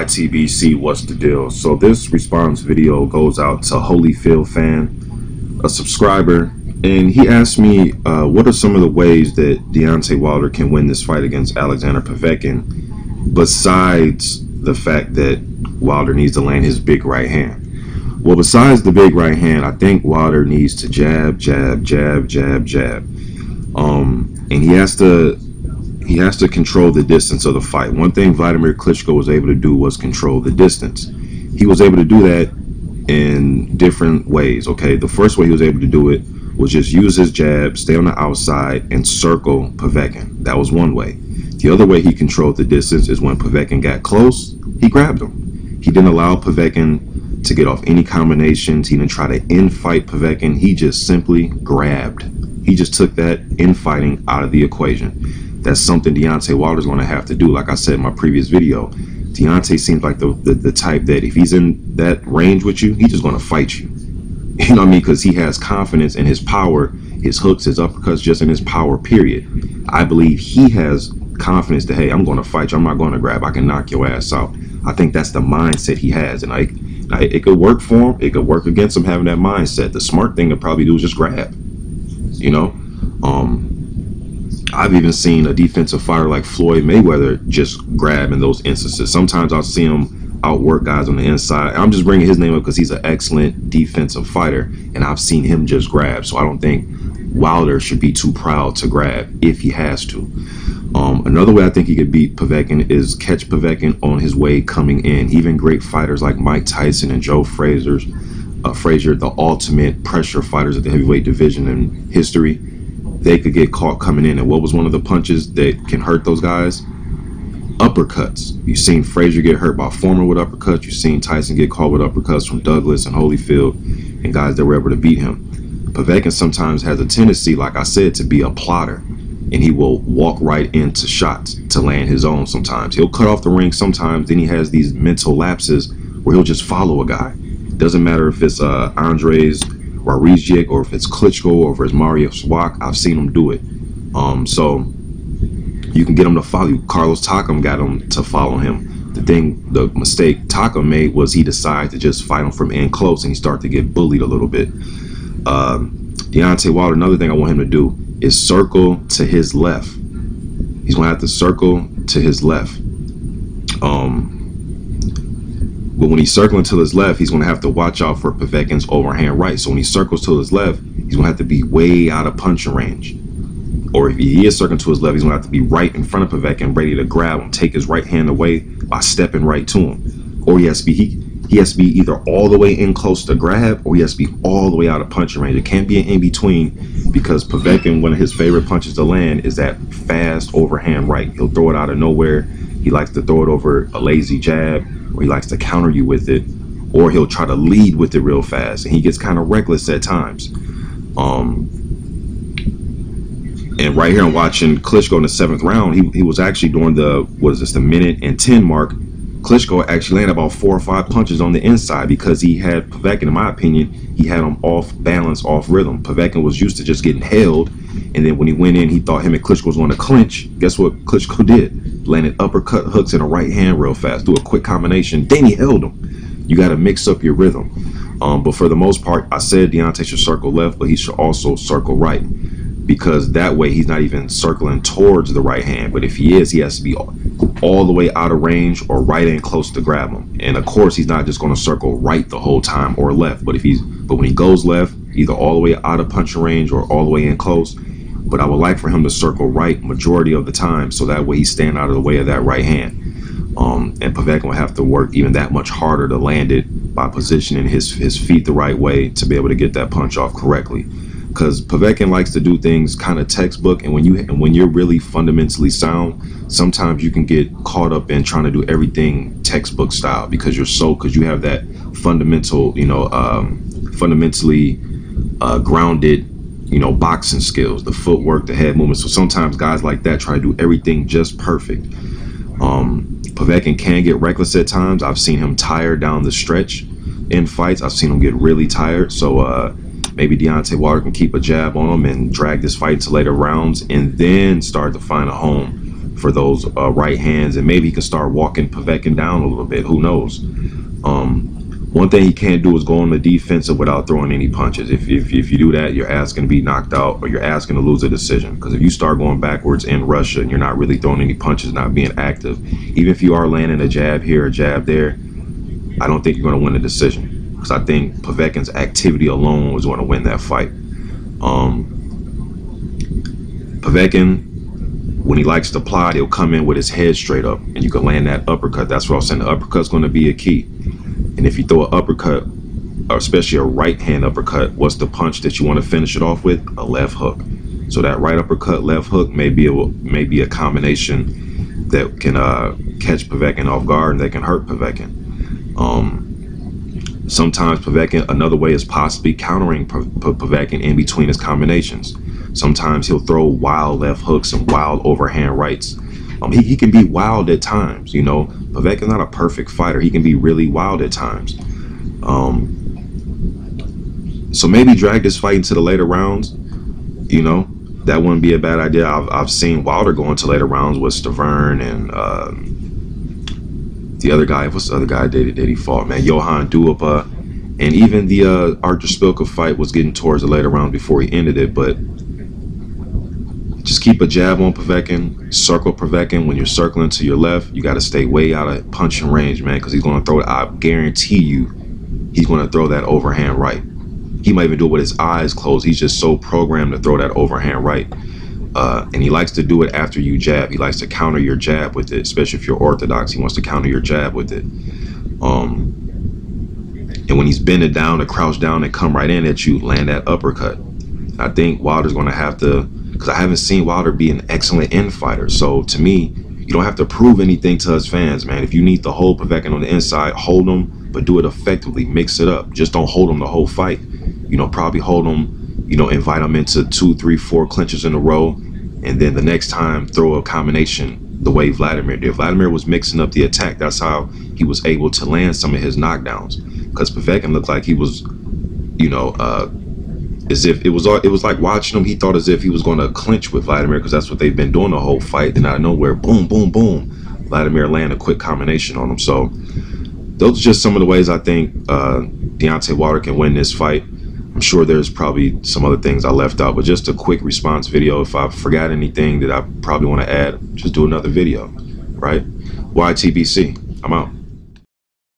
YTBC, what's the deal? So this response video goes out to HOLYFIELD fan, a subscriber, and he asked me what are some of the ways that Deontay Wilder can win this fight against Alexander Povetkin, besides the fact that Wilder needs to land his big right hand. Well, besides the big right hand, I think Wilder needs to jab, jab, jab, jab, jab, and he has to control the distance of the fight. One thing Vladimir Klitschko was able to do was control the distance. He was able to do that in different ways, okay? The first way he was able to do it was just use his jab, stay on the outside, and circle Povetkin. That was one way. The other way he controlled the distance is when Povetkin got close, he grabbed him. He didn't allow Povetkin to get off any combinations. He didn't try to infight Povetkin. He just simply grabbed. He just took that infighting out of the equation. That's something Deontay Wilder's going to have to do. Like I said in my previous video, Deontay seems like the type that if he's in that range with you, he's just going to fight you. You know what I mean? Because he has confidence in his power, his hooks, his uppercuts, just in his power, period. I believe he has confidence that, hey, I'm going to fight you. I'm not going to grab. I can knock your ass out. I think that's the mindset he has. And it could work for him. It could work against him having that mindset. The smart thing to probably do is just grab. You know? I've even seen a defensive fighter like Floyd Mayweather just grab in those instances. Sometimes I'll see him outwork guys on the inside. I'm just bringing his name up because he's an excellent defensive fighter, and I've seen him just grab. So I don't think Wilder should be too proud to grab if he has to. Another way I think he could beat Povetkin is catch Povetkin on his way coming in. Even great fighters like Mike Tyson and Joe Frazier, the ultimate pressure fighters of the heavyweight division in history, they could get caught coming in. And what was one of the punches that can hurt those guys? Uppercuts. You've seen Frazier get hurt by Foreman with uppercuts. You've seen Tyson get caught with uppercuts from Douglas and Holyfield and guys that were able to beat him. Povetkin sometimes has a tendency, like I said, to be a plotter, and he will walk right into shots to land his own sometimes. He'll cut off the ring sometimes, then he has these mental lapses where he'll just follow a guy. Doesn't matter if it's Andres Rizjic or if it's Klitschko or if it's Mario Swak. I've seen him do it. So you can get him to follow you. Carlos Takam got him to follow him. The mistake Takam made was he decided to just fight him from in close, and he started to get bullied a little bit. Deontay Wilder, another thing I want him to do is circle to his left. He's gonna have to circle to his left. But when he's circling to his left, he's gonna have to watch out for Povetkin's overhand right. So when he circles to his left, he's gonna have to be way out of punching range. Or if he is circling to his left, he's gonna have to be right in front of Povetkin, ready to grab him, take his right hand away by stepping right to him. Or he has to be either all the way in close to grab, or he has to be all the way out of punching range. It can't be an in-between, because Povetkin, one of his favorite punches to land is that fast overhand right. He'll throw it out of nowhere. He likes to throw it over a lazy jab, or he likes to counter you with it, or he'll try to lead with it real fast, and he gets kind of reckless at times. And right here I'm watching Klitschko in the 7th round. He was actually during the, the minute and 10 mark, Klitschko actually landed about 4 or 5 punches on the inside because he had Povetkin, in my opinion, he had him off balance, off rhythm. Povetkin was used to just getting held, and then when he went in, he thought him and Klitschko was going to clinch. Guess what Klitschko did? Landed uppercut hooks in a right hand real fast, do a quick combination, then he held him. You got to mix up your rhythm. But for the most part, I said Deontay should circle left, but he should also circle right, because that way he's not even circling towards the right hand. But if he is, he has to be all the way out of range or right in close to grab him. And of course, he's not just going to circle right the whole time or left. But when he goes left, either all the way out of punching range or all the way in close. But I would like for him to circle right majority of the time, so that way he's staying out of the way of that right hand. And Povetkin will have to work even that much harder to land it by positioning his feet the right way to be able to get that punch off correctly. Because Povetkin likes to do things kind of textbook, and when you're really fundamentally sound, sometimes you can get caught up in trying to do everything textbook style because you have that fundamental, fundamentally grounded, boxing skills, the footwork, the head movement. So sometimes guys like that try to do everything just perfect. Povetkin can get reckless at times. I've seen him tired down the stretch in fights. I've seen him get really tired. So maybe Deontay Wilder can keep a jab on him and drag this fight to later rounds, and then start to find a home for those right hands, and maybe he can start walking Povetkin down a little bit. Who knows? One thing he can't do is go on the defensive without throwing any punches. If you do that, you're asking to be knocked out, or you're asking to lose a decision. Because if you start going backwards in Russia and you're not really throwing any punches, not being active, even if you are landing a jab here, a jab there, I don't think you're going to win a decision. Because I think Povetkin's activity alone was going to win that fight. Povetkin, when he likes to plot, he'll come in with his head straight up, and you can land that uppercut. That's what I was saying. The uppercut's going to be a key. And if you throw an uppercut, or especially a right hand uppercut, what's the punch that you want to finish it off with? A left hook. So that right uppercut, left hook may be a combination that can catch Povetkin off guard and that can hurt Povetkin. Sometimes Povetkin, another way is possibly countering Povetkin in between his combinations. Sometimes he'll throw wild left hooks and wild overhand rights. He can be wild at times, you know. Povetkin's not a perfect fighter. He can be really wild at times. So maybe drag this fight into the later rounds. You know, that wouldn't be a bad idea. I've seen Wilder go into later rounds with Stavern and the other guy. What's the other guy that he fought? Man, Johan Duhaupas. And even the Arthur Spilka fight was getting towards the later rounds before he ended it. But just keep a jab on Povetkin, circle Povetkin. When you're circling to your left, you got to stay way out of punching range, man, because he's going to throw it. I guarantee you, he's going to throw that overhand right. He might even do it with his eyes closed. He's just so programmed to throw that overhand right. And he likes to do it after you jab. He likes to counter your jab with it, especially if you're orthodox. He wants to counter your jab with it. And when he's bending down to crouch down and come right in at you, land that uppercut. I think Wilder's going to have to, because I haven't seen Wilder be an excellent fighter. So to me, you don't have to prove anything to us fans, man. If you need to hold Povetkin on the inside, hold him, but do it effectively. Mix it up. Just don't hold him the whole fight. You know, probably hold him, you know, invite him into 2, 3, 4 clinches in a row. And then the next time, throw a combination the way Vladimir did. Vladimir was mixing up the attack. That's how he was able to land some of his knockdowns. Because Povetkin looked like he was, you know, as if it was like watching him. He thought as if he was going to clinch with Vladimir, because that's what they've been doing the whole fight. Then out of nowhere, boom, boom, boom, Vladimir landed a quick combination on him. So those are just some of the ways I think Deontay Wilder can win this fight. I'm sure there's probably some other things I left out, but just a quick response video. If I forgot anything that I probably want to add, just do another video, right? YTBC, I'm out.